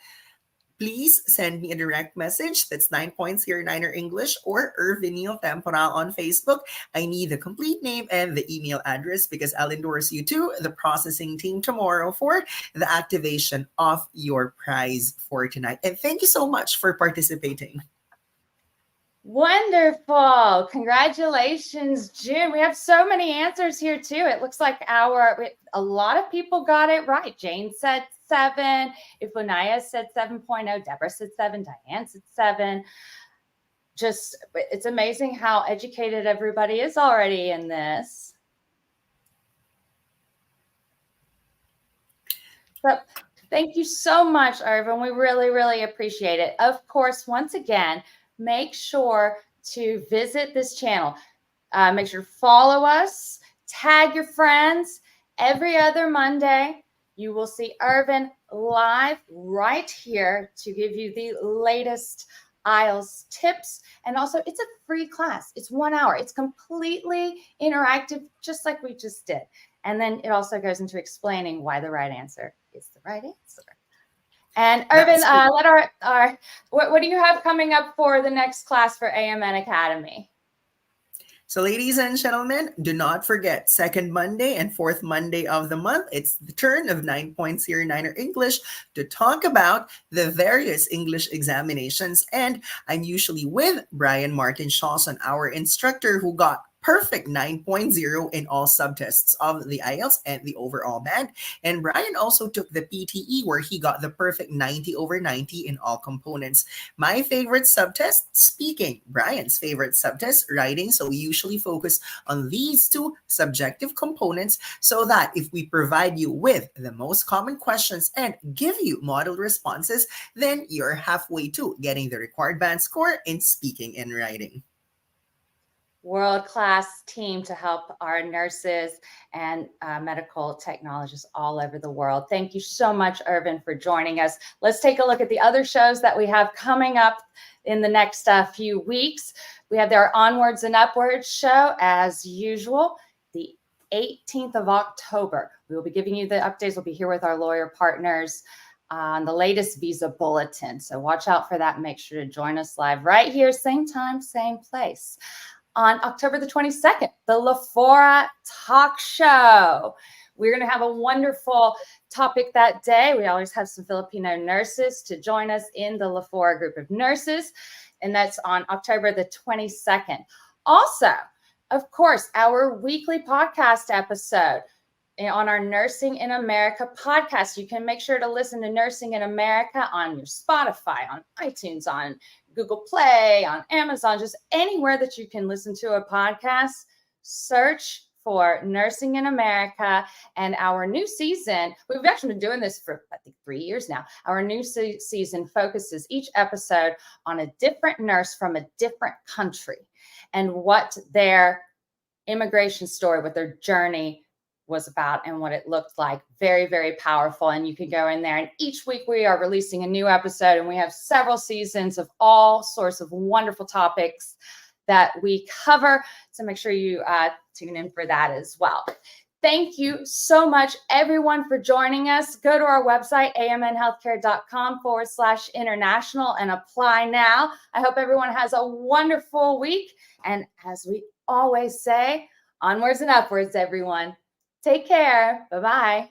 Please send me a direct message. That's 9.09er English or Irvinio Temporal on Facebook. I need the complete name and the email address because I'll endorse you to the processing team tomorrow for the activation of your prize for tonight. And thank you so much for participating. Wonderful. Congratulations, June. We have so many answers here too. It looks like a lot of people got it right. Jane said 7. Ifunaya said 7.0. Deborah said 7. Diane said 7. Just, it's amazing how educated everybody is already in this. But thank you so much, Irvin. We really, really appreciate it. Of course, once again, make sure to visit this channel. Make sure to follow us, tag your friends. Every other Monday, you will see Irvin live right here to give you the latest IELTS tips. And also, it's a free class. It's 1 hour. It's completely interactive, just like we just did. And then it also goes into explaining why the right answer is the right answer. And Irvin, let what do you have coming up for the next class for AMN Academy? So ladies and gentlemen, do not forget, second Monday and fourth Monday of the month, it's the turn of 9.09er English to talk about the various English examinations. And I'm usually with Brian Martin Shawson, our instructor who got perfect 9.0 in all subtests of the IELTS and the overall band. And Brian also took the PTE where he got the perfect 90 over 90 in all components. My favorite subtest, speaking. Brian's favorite subtest, writing. So we usually focus on these two subjective components so that if we provide you with the most common questions and give you model responses, then you're halfway to getting the required band score in speaking and writing. world-class team to help our nurses and medical technologists all over the world. Thank you so much, Irvin, for joining us. Let's take a look at the other shows that we have coming up in the next few weeks. We have our Onwards and Upwards show, as usual, the 18th of October. We will be giving you the updates. We'll be here with our lawyer partners on the latest visa bulletin. So watch out for that and make sure to join us live right here, same time, same place. On October the 22nd, the LaFora Talk Show. We're going to have a wonderful topic that day. We always have some Filipino nurses to join us in the LaFora group of nurses, and that's on October the 22nd. Also, of course, our weekly podcast episode on our Nursing in America podcast. You can make sure to listen to Nursing in America on your Spotify, on iTunes, on Google Play, on Amazon, just anywhere that you can listen to a podcast. Search for Nursing in America. And our new season, we've actually been doing this for, I think, 3 years now. Our new season focuses each episode on a different nurse from a different country and what their immigration story, what their journey was about and what it looked like. Very, very powerful. And you can go in there, and each week we are releasing a new episode, and we have several seasons of all sorts of wonderful topics that we cover. So make sure you tune in for that as well. Thank you so much, everyone, for joining us. Go to our website, amnhealthcare.com/international, and apply now. I hope everyone has a wonderful week. And as we always say, onwards and upwards, everyone. Take care. Bye-bye.